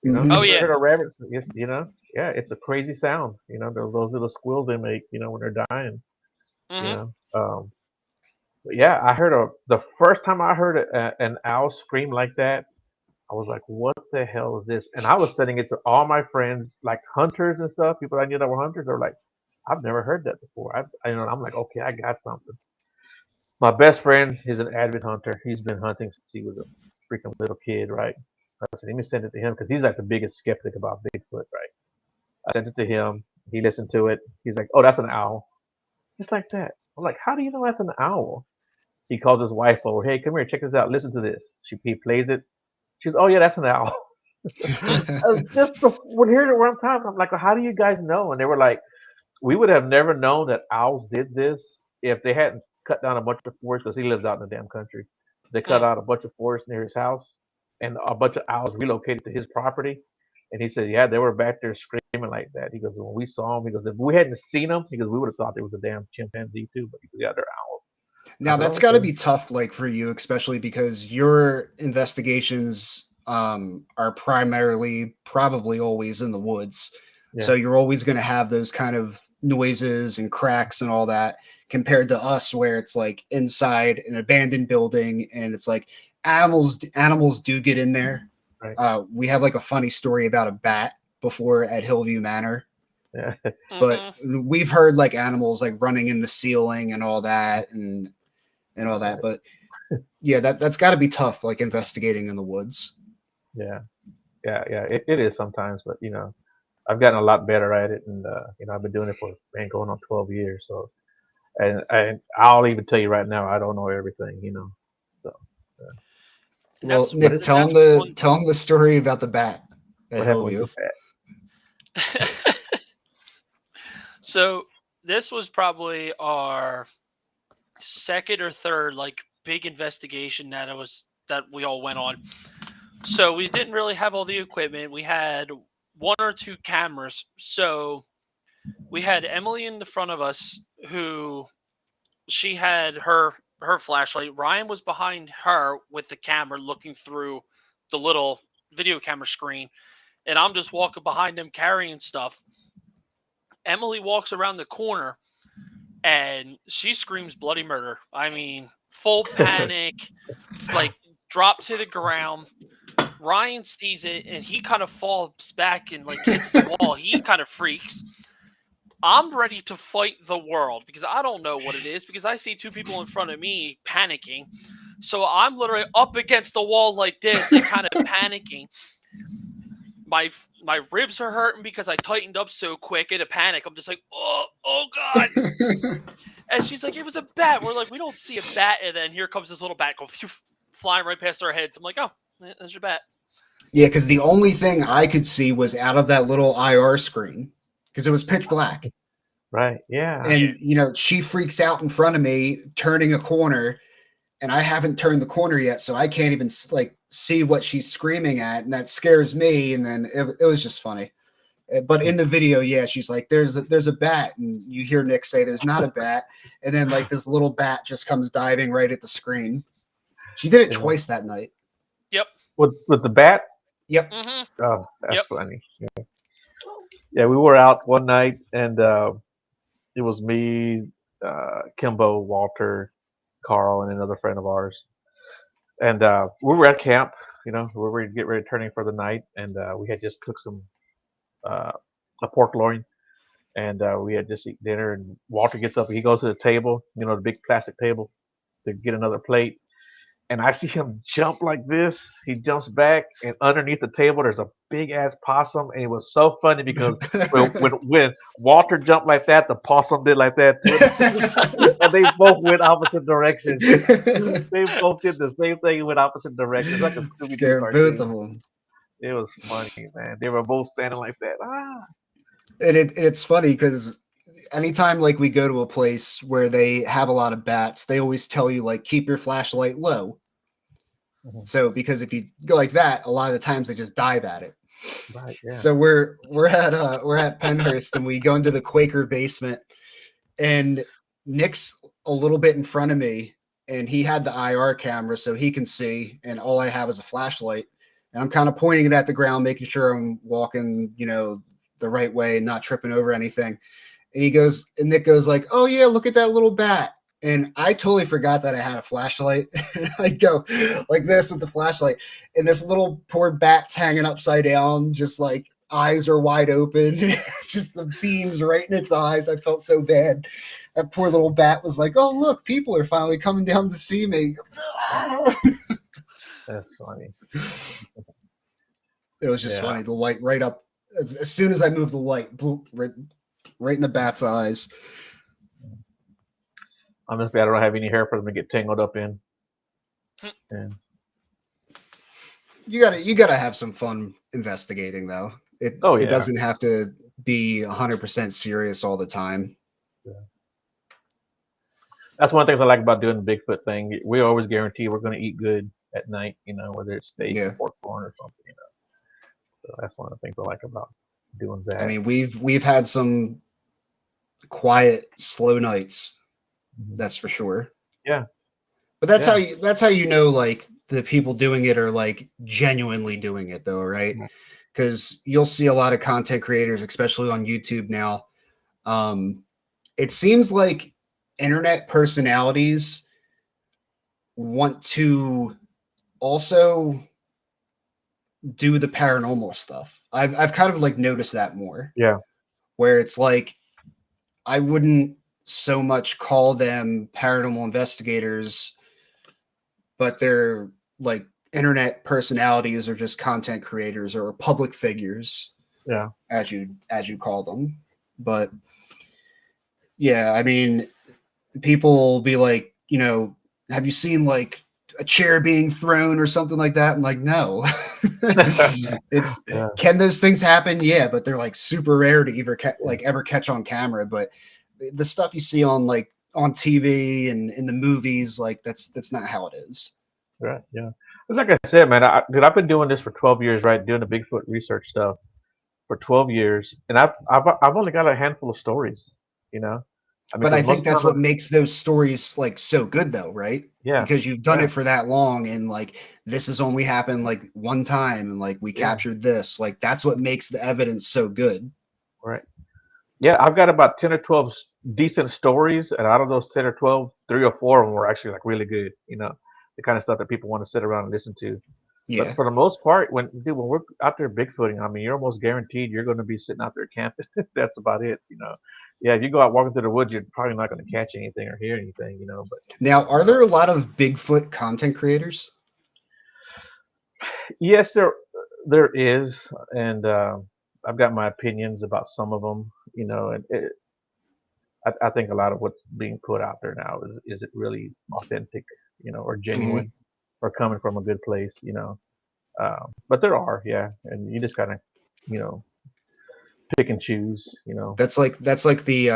Oh Mhm. You ever yeah. heard of rabbits? Yes, yeah, it's a crazy sound. Those little squeals they make. When they're dying. You Hmm. know. But yeah, I heard the first time I heard an owl scream like that. I was like, "What the hell is this?" And I was sending it to all my friends, like hunters and stuff. People I knew that were hunters. They were like, "I've never heard that before." I'm like, "Okay, I got something." My best friend is an avid hunter. He's been hunting since he was a freaking little kid, right? I said, "Let me send it to him because he's like the biggest skeptic about Bigfoot, right?" I sent it to him. He listened to it. He's like, "Oh, that's an owl," just like that. I'm like, "How do you know that's an owl?" He calls his wife over. "Hey, come here, check this out. Listen to this." He plays it. She's, "Oh yeah, that's an owl." Just when hearing it one time, I'm like, well, "How do you guys know?" And they were like, "We would have never known that owls did this if they hadn't cut down a bunch of forest because he lives out in the damn country. They cut Mm. out a bunch of forest near his house, and a bunch of owls relocated to his property." And he said, "Yeah, they were back there screaming like that." He goes, "When we saw them, he goes, if we hadn't seen them, he goes, we would have thought they was a damn chimpanzee too." But he goes, "Yeah, they're owls." I Now said, that's "Oh, got to okay." be tough, like for you, especially because your investigations are primarily probably always in the woods. Yeah, So you're always going to have those kind of noises and cracks and all that compared to us where it's like inside an abandoned building and it's like animals do get in there. right. We have like a funny story about a bat before at Hillview Manor, Yeah, but Hmm. we've heard like animals like running in the ceiling and all that and all that. But yeah, that's got to be tough, like investigating in the woods. yeah, yeah. It is sometimes, but I've gotten a lot better at it, and I've been doing it for man going on 12 years. So, and I'll even tell you right now, I don't know everything. So, And Well, that's but Nick, it's tell him that's the one. tell him the story about the bat at what happened with Hillview. the bat. So this was probably our second or third like big investigation that we all went on. So we didn't really have all the equipment. We had one or two cameras. So we had Emily in the front of us who she had her flashlight. Ryan was behind her with the camera looking through the little video camera screen, and I'm just walking behind them carrying stuff. Emily walks around the corner and she screams bloody murder. I mean, full panic, like drop to the ground. Ryan sees it and he kind of falls back and like hits the wall. He kind of freaks. I'm ready to fight the world because I don't know what it is because I see two people in front of me panicking. So I'm literally up against the wall like this and kind of panicking. My ribs are hurting because I tightened up so quick in a panic. I'm just like, oh God. And she's like, it was a bat. We're like, we don't see a bat. And then here comes this little bat go flying right past our heads. I'm like, oh, there's your bat. Yeah, because the only thing I could see was out of that little IR screen because it was pitch black. Right. Yeah. And, she freaks out in front of me, turning a corner, and I haven't turned the corner yet, so I can't even see what she's screaming at, and that scares me. And then it was just funny. But in the video, yeah, she's like, there's a bat, and you hear Nick say there's not a bat, and then like this little bat just comes diving right at the screen. She did it twice that night. Yep. With the bat? Yep. Mm-hmm. Oh, that's funny. Yeah, we were out one night, and it was me, Kimbo, Walter, Carl, and another friend of ours. And we were at camp, we were getting ready to turn in for the night, and we had just cooked some a pork loin, and we had just eaten dinner. And Walter gets up, and he goes to the table, the big plastic table, to get another plate. And I see him jump like this. He jumps back, and underneath the table, there's a big ass possum. And it was so funny because when Walter jumped like that, the possum did like that too, and they both went opposite directions. They both did the same thing and went opposite directions, like a Scooby-Doo Scared cartoon. both of them. It was funny, man. They were both standing like that. And it's funny because anytime like we go to a place where they have a lot of bats, they always tell you like keep your flashlight low. Mm-hmm. So because if you go like that, a lot of the times they just dive at it. Right, yeah. So we're at Pennhurst, and we go into the Quaker basement, and Nick's a little bit in front of me, and he had the IR camera so he can see, and all I have is a flashlight, and I'm kind of pointing it at the ground, making sure I'm walking, the right way and not tripping over anything. And Nick goes like, oh yeah, look at that little bat. And I totally forgot that I had a flashlight. I go like this with the flashlight, and this little poor bat's hanging upside down, just like eyes are wide open, just the beams right in its eyes. I felt so bad. That poor little bat was like, oh look, people are finally coming down to see me. That's funny. It was just funny. The light right up. As soon as I moved the light, boom, right in the bat's eyes. Honestly, I don't have any hair for them to get tangled up in. And you gotta have some fun investigating, though. It doesn't have to be 100% serious all the time. Yeah. That's one of the things I like about doing the Bigfoot thing. We always guarantee we're going to eat good at night, whether it's steak or pork corn or something. So that's one of the things I like about doing that. I mean, we've had some quiet, slow nights. Mm-hmm. That's for sure. Yeah. But that's how you know like the people doing it are like genuinely doing it though, right? Because you'll see a lot of content creators, especially on YouTube now. It seems like internet personalities want to also do the paranormal stuff. I've kind of like noticed that more. Yeah. Where it's like I wouldn't so much call them paranormal investigators, but they're like internet personalities or just content creators or public figures. Yeah. As you call them. But yeah, I mean, people will be like, have you seen like a chair being thrown or something like that? I'm like, no. Can those things happen? Yeah, but they're like super rare to ever catch on camera. But the stuff you see on like on TV and in the movies, like that's not how it is. Right. Yeah. Like I said, man, I've been doing this for 12 years, right? Doing the Bigfoot research stuff for 12 years, and I've only got a handful of stories, But I think that's what makes those stories like so good though, right? Yeah. Because you've done it for that long, and like this has only happened like one time, and like we captured this. Like that's what makes the evidence so good. Right. Yeah, I've got about 10 or 12 decent stories, and out of those 10 or 12, 3 or 4 of them were actually like really good, the kind of stuff that people want to sit around and listen to. Yeah. But for the most part, when we're out there Bigfooting, I mean, you're almost guaranteed you're going to be sitting out there camping. That's about it, Yeah, if you go out walking through the woods, you're probably not going to catch anything or hear anything, But now, are there a lot of Bigfoot content creators? Yes, there is, and I've got my opinions about some of them, and I think a lot of what's being put out there now is it really authentic, or genuine, or coming from a good place, But there are, yeah, and you just gotta, you know, pick and choose. That's like the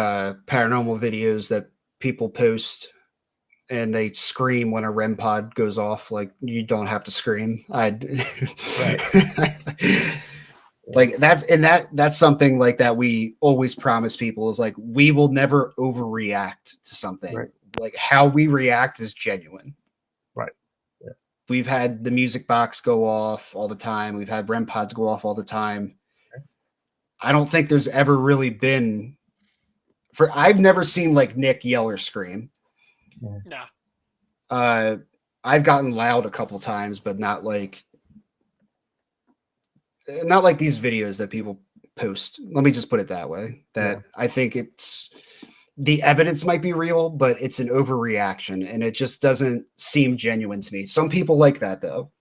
paranormal videos that people post and they scream when a REM pod goes off. Like, you don't have to scream. Right. Like, that's something like that we always promise people, is like, we will never overreact to something. Right. Like, how we react is genuine. Right. Yeah. We've had the music box go off all the time. We've had REM pods go off all the time. I don't think there's ever really been I've never seen like Nick yell or scream. No. I've gotten loud a couple times, but not like these videos that people post. Let me just put it that way. That I think the evidence might be real, but it's an overreaction, and it just doesn't seem genuine to me. Some people like that, though.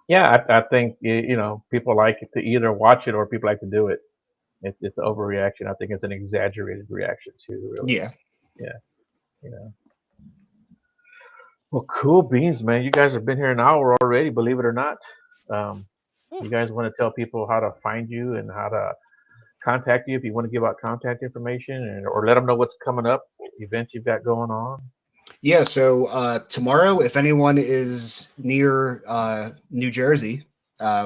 Yeah, I think people like it to either watch it or people like to do it. It's an overreaction. I think it's an exaggerated reaction too. Really. Yeah. Yeah. Well, cool beans, man. You guys have been here an hour already, believe it or not. You guys want to tell people how to find you and how to contact you if you want to give out contact information, or let them know what's coming up, events you've got going on? Yeah, so tomorrow, if anyone is near New Jersey,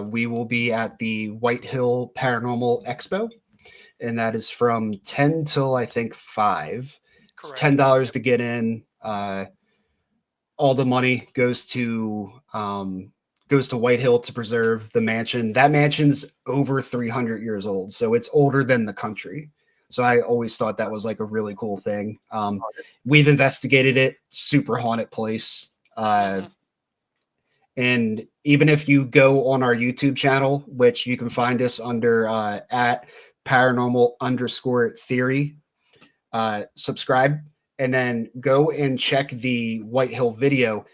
we will be at the White Hill Paranormal Expo, and that is from 10 till I think 5. It's $10 to get in. All the money goes to White Hill to preserve the mansion. That mansion's over 300 years old, so it's older than the country. So I always thought that was like a really cool thing. We've investigated it, super haunted place. And even if you go on our YouTube channel, which you can find us under at paranormal_theory, subscribe, and then go and check the White Hill video.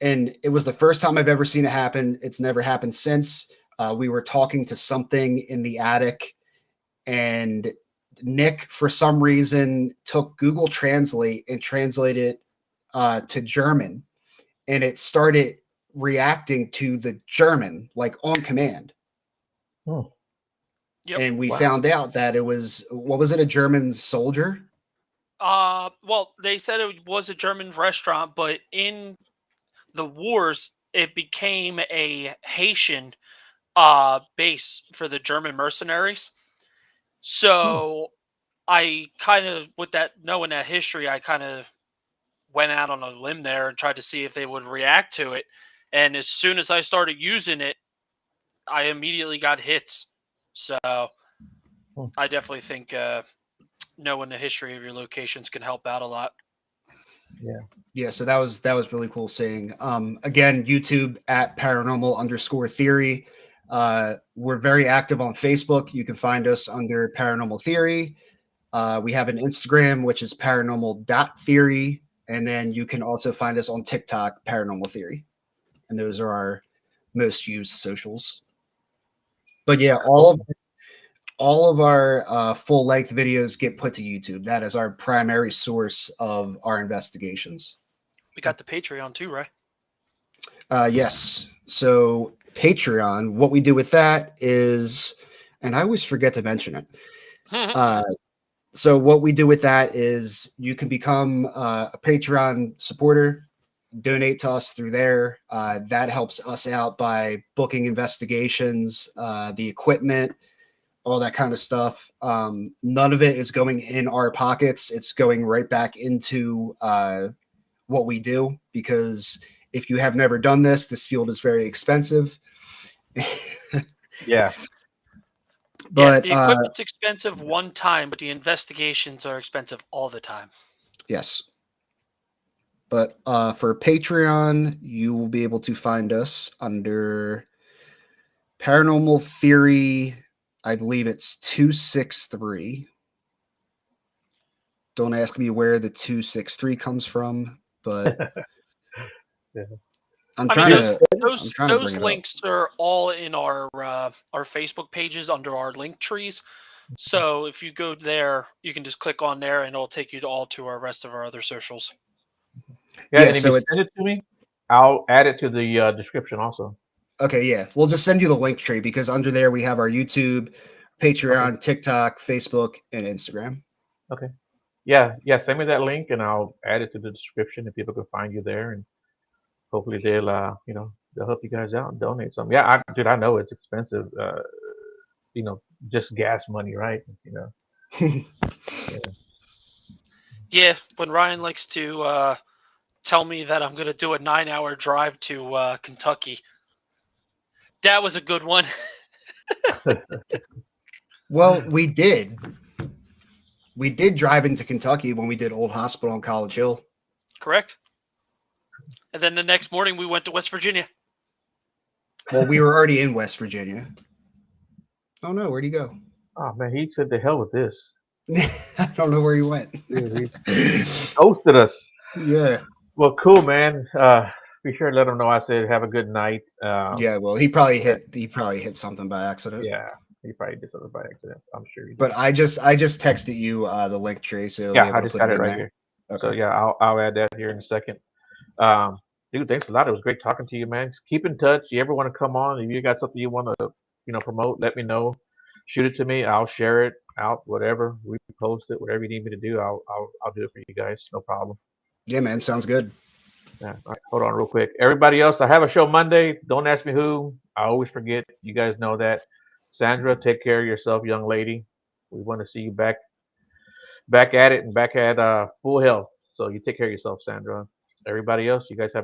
And it was the first time I've ever seen it happen. It's never happened since. We were talking to something in the attic, and Nick, for some reason, took Google Translate and translated to German, and it started reacting to the German, like on command. Yep. And we found out that it was, what was it, a German soldier? Well, they said it was a German restaurant, but in the wars, it became a Haitian base for the German mercenaries. So I kind of, with that, knowing that history, I kind of went out on a limb there and tried to see if they would react to it. And as soon as I started using it, I immediately got hits. So I definitely think knowing the history of your locations can help out a lot. Yeah, so that was really cool seeing. Again, YouTube at paranormal_theory. We're very active on Facebook. You can find us under Paranormal Theory. We have an Instagram, which is paranormal.theory. And then you can also find us on TikTok, Paranormal Theory. And those are our most used socials. But yeah, all of our full-length videos get put to YouTube. That is our primary source of our investigations. We got the Patreon too, right? Yes. So Patreon, what we do with that is, and I always forget to mention it. So what we do with that is you can become a Patreon supporter, donate to us through there. That helps us out by booking investigations, the equipment, all that kind of stuff. None of it is going in our pockets. It's going right back into what we do, because if you have never done this field is very expensive. Yeah. But the equipment's expensive one time, but the investigations are expensive all the time. Yes. But for Patreon, you will be able to find us under Paranormal Theory. I believe it's 263. Don't ask me where the 263 comes from, but I'm trying to. Those links are all in our Facebook pages under our link trees. So if you go there, you can just click on there, and it'll take you all to our rest of our other socials. Yeah, Yeah, and if you so it's send it to me, I'll add it to the description also. okay. Yeah, we'll just send you the link tree because under there we have our YouTube, Okay. Patreon, TikTok, Facebook, and Instagram. Okay. Yeah, yeah. Send me that link, and I'll add it to the description, and people can find you there, and hopefully they'll help you guys out and donate some. Yeah, dude, I know it's expensive. Just gas money, right? Yeah. Yeah, when Ryan likes to tell me that I'm going to do a 9-hour drive to Kentucky, that was a good one. Well, we did. We did drive into Kentucky when we did Old Hospital on College Hill. Correct. And then the next morning we went to West Virginia. Well, we were already in West Virginia. Oh no, where'd he go? Oh man, he said the hell with this. I don't know where he went. Dude, he ghosted us. Yeah. Well, cool, man. Be sure to let him know I said have a good night. Yeah, well, he probably hit something by accident. Yeah, he probably did something by accident. I'm sure he did. But I just texted you the link tree, so Yeah, I just got it right here. Okay. So yeah, I'll add that here in a second. Dude, thanks a lot. It was great talking to you, man. Just keep in touch. You ever want to come on? If you got something you want to, promote, let me know. Shoot it to me. I'll share it out. Whatever we post it, whatever you need me to do, I'll do it for you guys. No problem. Yeah, man, sounds good. Yeah. All right, hold on real quick. Everybody else, I have a show Monday. Don't ask me who. I always forget. You guys know that. Sandra, take care of yourself, young lady. We want to see you back at it and back at full health. So you take care of yourself, Sandra. Everybody else, you guys have a